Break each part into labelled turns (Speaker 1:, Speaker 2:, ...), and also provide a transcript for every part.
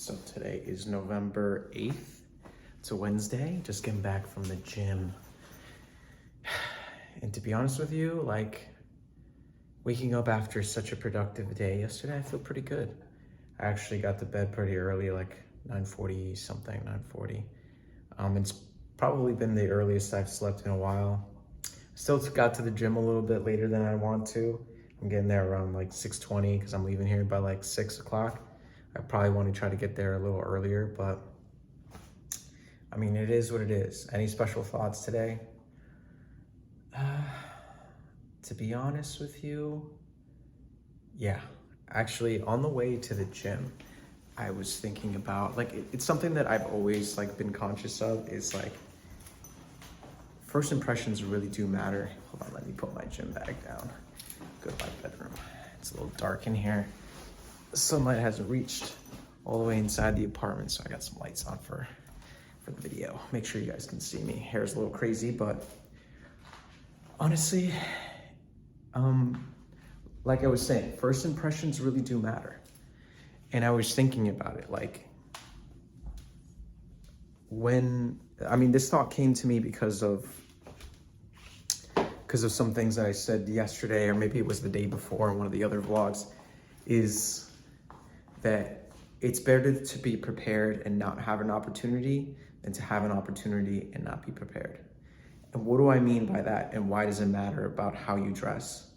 Speaker 1: So today is November 8th. It's a Wednesday, just getting back from the gym. And to be honest with you, like waking up after such a productive day yesterday, I feel pretty good. I actually got to bed pretty early, like 9:40 something, 9:40. It's probably been the earliest I've slept in a while. Still got to the gym a little bit later than I want to. I'm getting there around like 6:20 because I'm leaving here by like 6 o'clock. I probably want to try to get there a little earlier, but I mean, it is what it is. Any special thoughts today? To be honest with you, yeah. Actually, on the way to the gym, I was thinking about like it's something that I've always like been conscious of is like first impressions really do matter. Hold on, let me put my gym bag down. Go to my bedroom. It's a little dark in here. The sunlight hasn't reached all the way inside the apartment, so I got some lights on for the video. Make sure you guys can see me. Hair's a little crazy, but honestly, like I was saying, first impressions really do matter. And I was thinking about it, like this thought came to me because of some things that I said yesterday, or maybe it was the day before in one of the other vlogs, is that it's better to be prepared and not have an opportunity than to have an opportunity and not be prepared. And what do I mean by that? And why does it matter about how you dress?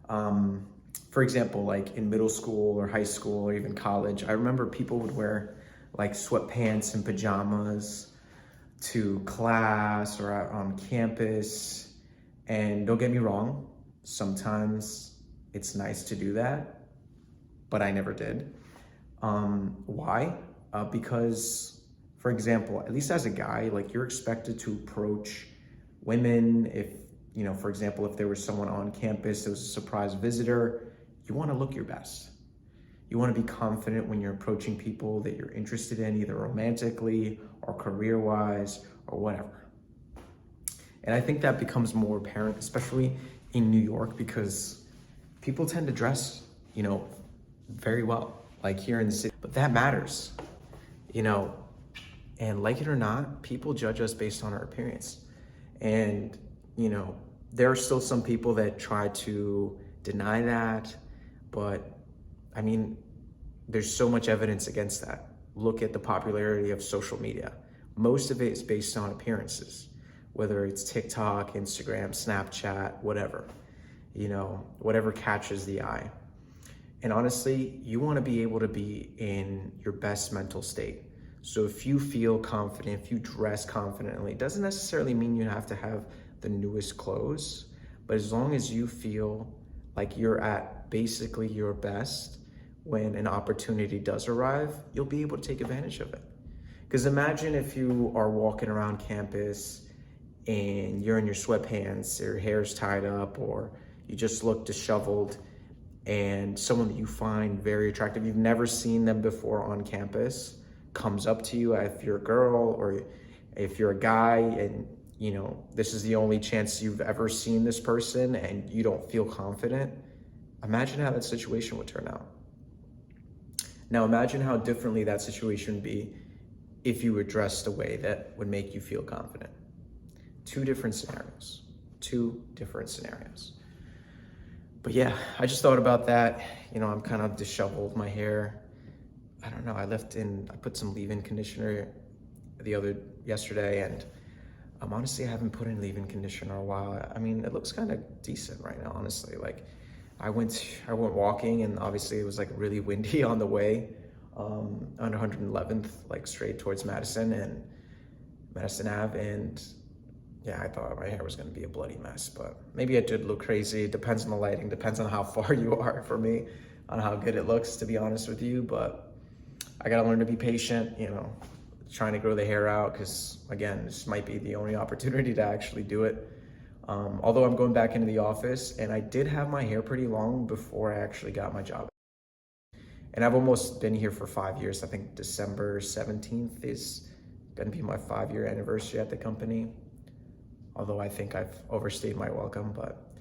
Speaker 1: For example, like in middle school or high school or even college, I remember people would wear like sweatpants and pajamas to class or out on campus. And don't get me wrong, sometimes it's nice to do that, but I never did. Why? Because, for example, at least as a guy, like you're expected to approach women if, for example, if there was someone on campus, there was a surprise visitor, you want to look your best. You want to be confident when you're approaching people that you're interested in, either romantically or career-wise or whatever. And I think that becomes more apparent, especially in New York, because people tend to dress, very well, like here in the city. But that matters, and like it or not, people judge us based on our appearance. And, there are still some people that try to deny that, but I mean, there's so much evidence against that. Look at the popularity of social media. Most of it is based on appearances, whether it's TikTok, Instagram, Snapchat, whatever, whatever catches the eye. And honestly, you want to be able to be in your best mental state. So if you feel confident, if you dress confidently, it doesn't necessarily mean you have to have the newest clothes, but as long as you feel like you're at basically your best when an opportunity does arrive, you'll be able to take advantage of it. Because imagine if you are walking around campus and you're in your sweatpants, your hair's tied up, or you just look disheveled, and someone that you find very attractive, you've never seen them before on campus, comes up to you, if you're a girl or if you're a guy, and this is the only chance you've ever seen this person and you don't feel confident, imagine how that situation would turn out. Now imagine how differently that situation would be if you were dressed a way that would make you feel confident. Two different scenarios. But yeah, I just thought about that. I'm kind of disheveled, my hair. I don't know, I put some leave-in conditioner yesterday, and honestly, I haven't put in leave-in conditioner in a while. I mean, it looks kind of decent right now, honestly. Like, I went walking, and obviously it was like really windy on the way, on 111th, like straight towards Madison Ave, and yeah, I thought my hair was gonna be a bloody mess, but maybe it did look crazy. It depends on the lighting, depends on how far you are for me, on how good it looks, to be honest with you. But I gotta learn to be patient, trying to grow the hair out, because again, this might be the only opportunity to actually do it. Although I'm going back into the office, and I did have my hair pretty long before I actually got my job. And I've almost been here for 5 years. I think December 17th is gonna be my 5-year anniversary at the company. Although I think I've overstayed my welcome, but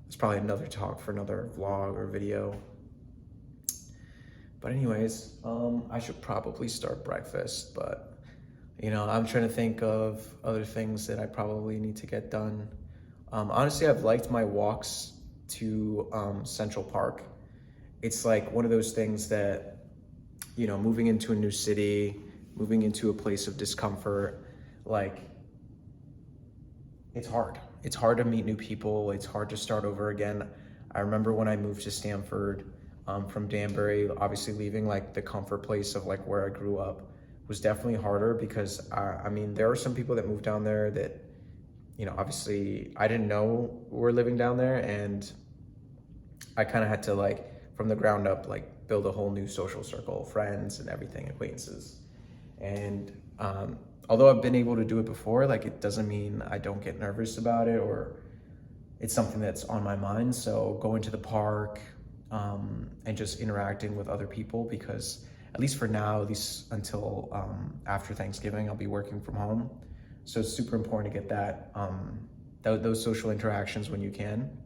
Speaker 1: it's probably another talk for another vlog or video. But anyways, I should probably start breakfast, but I'm trying to think of other things that I probably need to get done. Honestly, I've liked my walks to Central Park. It's like one of those things that, moving into a new city, moving into a place of discomfort, like it's hard. It's hard to meet new people. It's hard to start over again. I remember when I moved to Stanford from Danbury, obviously leaving like the comfort place of like where I grew up was definitely harder because I mean, there are some people that moved down there that, obviously I didn't know were living down there, and I kind of had to like from the ground up, like build a whole new social circle of friends and everything, acquaintances. And although I've been able to do it before, like it doesn't mean I don't get nervous about it or it's something that's on my mind. So going to the park and just interacting with other people, because at least for now, at least until after Thanksgiving, I'll be working from home. So it's super important to get that those social interactions when you can.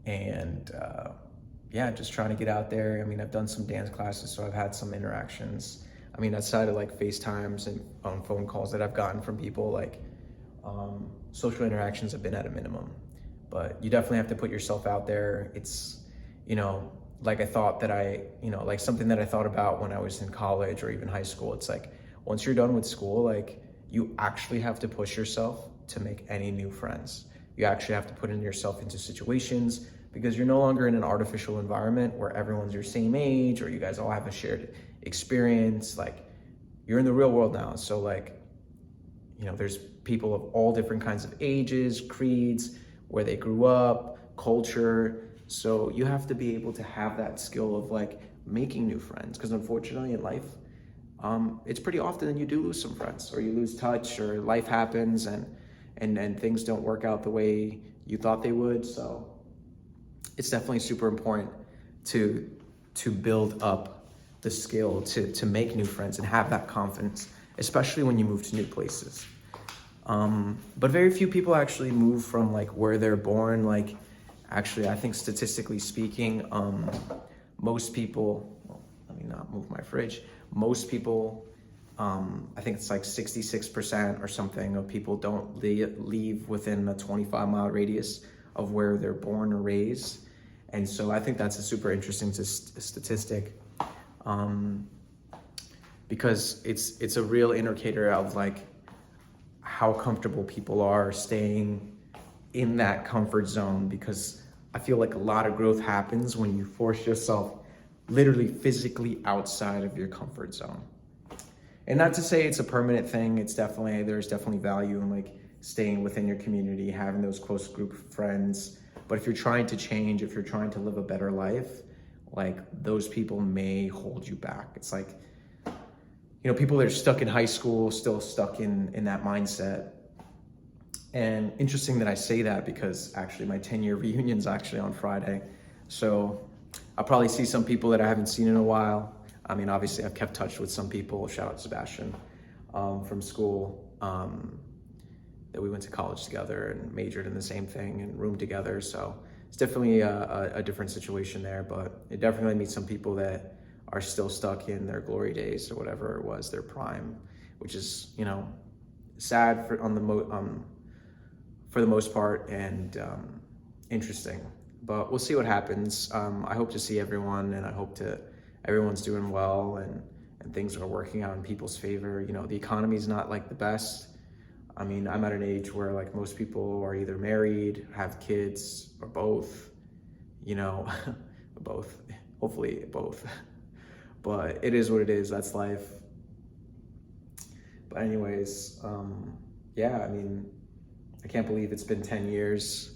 Speaker 1: And yeah, just trying to get out there. I mean, I've done some dance classes, so I've had some interactions. I mean, outside of like FaceTimes and phone calls that I've gotten from people, like social interactions have been at a minimum. But you definitely have to put yourself out there. It's, like I thought that like something that I thought about when I was in college or even high school. It's like, once you're done with school, like you actually have to push yourself to make any new friends. You actually have to put in yourself into situations, because you're no longer in an artificial environment where everyone's your same age or you guys all have a shared experience. Like you're in the real world now. So like, there's people of all different kinds of ages, creeds, where they grew up, culture. So you have to be able to have that skill of like making new friends, because unfortunately in life, it's pretty often that you do lose some friends, or you lose touch, or life happens and things don't work out the way you thought they would. So it's definitely super important to build up the skill to make new friends and have that confidence, especially when you move to new places. But very few people actually move from like where they're born. Like actually, I think statistically speaking, most people, well, let me not move my fridge. Most people, I think it's like 66% or something of people don't leave within a 25-mile radius of where they're born or raised. And so I think that's a super interesting statistic, because it's a real indicator of like how comfortable people are staying in that comfort zone, because I feel like a lot of growth happens when you force yourself literally physically outside of your comfort zone. And not to say it's a permanent thing. There's definitely value in like staying within your community, having those close group of friends. But if you're trying to change, if you're trying to live a better life, like those people may hold you back. It's like, people that are stuck in high school, still stuck in that mindset. And interesting that I say that, because actually my 10-year reunion's actually on Friday. So I'll probably see some people that I haven't seen in a while. I mean, obviously I've kept touch with some people, shout out to Sebastian, from school, that we went to college together and majored in the same thing and roomed together. So it's definitely a different situation there, but it definitely meets some people that are still stuck in their glory days or whatever it was, their prime, which is, sad for the most part, and interesting. But we'll see what happens. I hope to see everyone, and I hope everyone's doing well and things are working out in people's favor. The economy's not like the best. I mean, I'm at an age where like most people are either married, have kids, or both, both, hopefully both. But it is what it is, that's life. But anyways, yeah, I mean, I can't believe it's been 10 years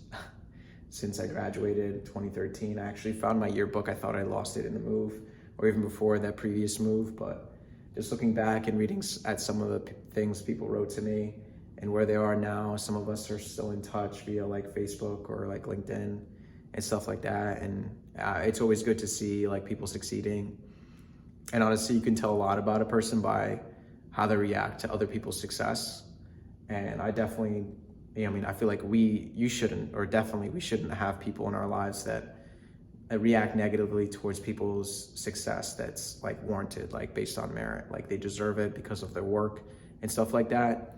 Speaker 1: since I graduated, 2013. I actually found my yearbook. I thought I lost it in the move, or even before that previous move. But just looking back and reading at some of the things people wrote to me and where they are now, some of us are still in touch via like Facebook or like LinkedIn and stuff like that. And it's always good to see like people succeeding. And honestly, you can tell a lot about a person by how they react to other people's success. And I definitely, I feel like we shouldn't have people in our lives that react negatively towards people's success that's like warranted, like based on merit, like they deserve it because of their work and stuff like that.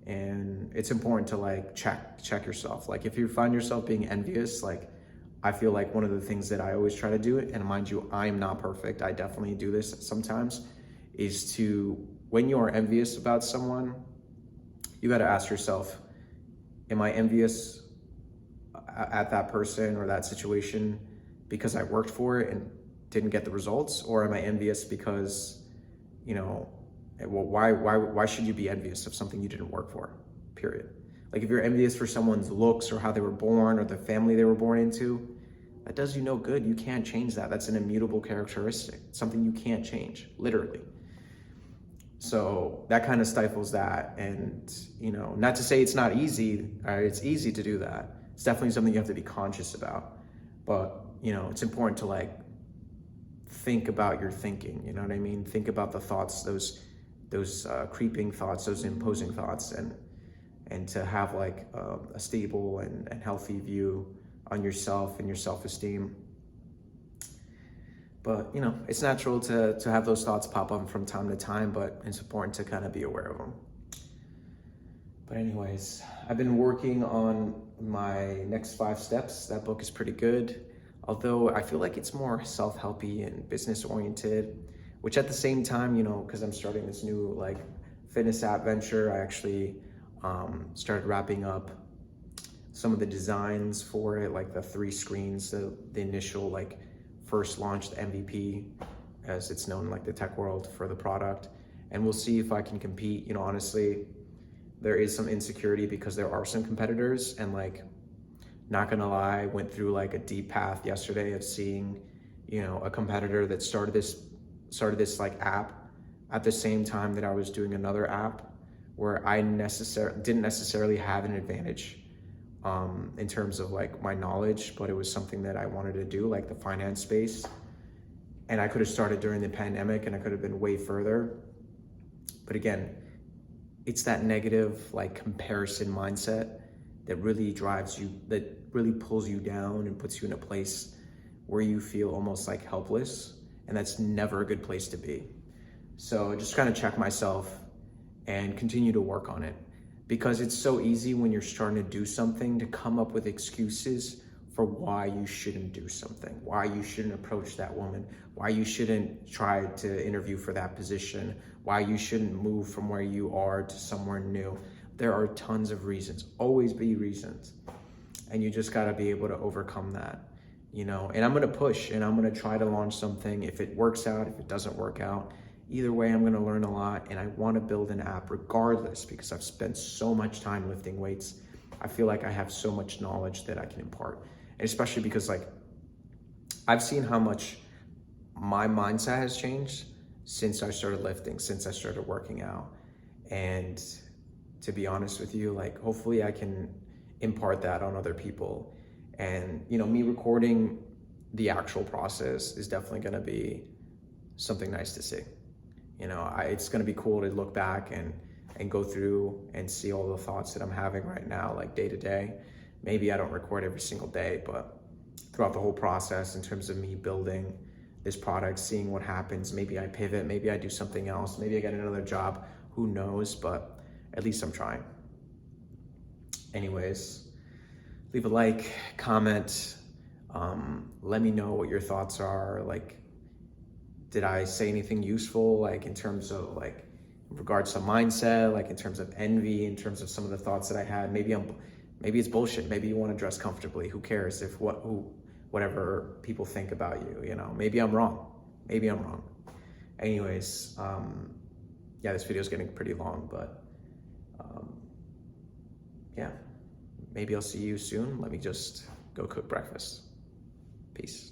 Speaker 1: And it's important to like check yourself. Like if you find yourself being envious, like I feel like one of the things that I always try to do, and mind you, I'm not perfect, I definitely do this sometimes, is to, when you are envious about someone, you got to ask yourself, am I envious at that person or that situation because I worked for it and didn't get the results? Or am I envious because, you know, well, why should you be envious of something you didn't work for, period? Like if you're envious for someone's looks or how they were born or the family they were born into, that does you no good. You can't change that. That's an immutable characteristic, something you can't change, literally. So that kind of stifles that. And, you know, not to say it's not easy, it's easy to do that. It's definitely something you have to be conscious about. But, you know, it's important to like think about your thinking, you know what I mean? Think about the thoughts, those creeping thoughts, those imposing thoughts, and to have like a stable and healthy view on yourself and your self-esteem. But, you know, it's natural to have those thoughts pop up from time to time, but it's important to kind of be aware of them. But anyways, I've been working on my next 5 steps. That book is pretty good, although I feel like it's more self-helpy and business oriented, which at the same time, you know, because I'm starting this new like fitness app venture, I actually started wrapping up some of the designs for it, like the 3 screens, the initial like first launched MVP, as it's known in like the tech world, for the product. And we'll see if I can compete. You know, honestly, there is some insecurity because there are some competitors, and like, not gonna lie, I went through like a deep path yesterday of seeing, you know, a competitor that started this like app at the same time that I was doing another app where I didn't necessarily have an advantage in terms of like my knowledge, but it was something that I wanted to do, like the finance space. And I could have started during the pandemic and I could have been way further. But again, it's that negative like comparison mindset that really drives you, that really pulls you down and puts you in a place where you feel almost like helpless. And that's never a good place to be. So just kind of check myself and continue to work on it, because it's so easy when you're starting to do something to come up with excuses for why you shouldn't do something, why you shouldn't approach that woman, why you shouldn't try to interview for that position, why you shouldn't move from where you are to somewhere new. There are tons of reasons, always be reasons. And you just gotta be able to overcome that, you know? And I'm gonna push and I'm gonna try to launch something. If it works out, if it doesn't work out, either way, I'm gonna learn a lot, and I wanna build an app regardless, because I've spent so much time lifting weights. I feel like I have so much knowledge that I can impart. And especially because like, I've seen how much my mindset has changed since I started lifting, since I started working out. And to be honest with you, like hopefully I can impart that on other people. And, you know, me recording the actual process is definitely gonna be something nice to see. You know, it's gonna be cool to look back and go through and see all the thoughts that I'm having right now, like day to day. Maybe I don't record every single day, but throughout the whole process, in terms of me building this product, seeing what happens, maybe I pivot, maybe I do something else, maybe I get another job, who knows, but at least I'm trying. Anyways, leave a like, comment, let me know what your thoughts are. Like, did I say anything useful, like in terms of like, in regards to mindset, like in terms of envy, in terms of some of the thoughts that I had? Maybe it's bullshit. Maybe you want to dress comfortably. Who cares if whatever people think about you, you know? Maybe I'm wrong. Maybe I'm wrong. Anyways, yeah, this video is getting pretty long, but yeah, maybe I'll see you soon. Let me just go cook breakfast. Peace.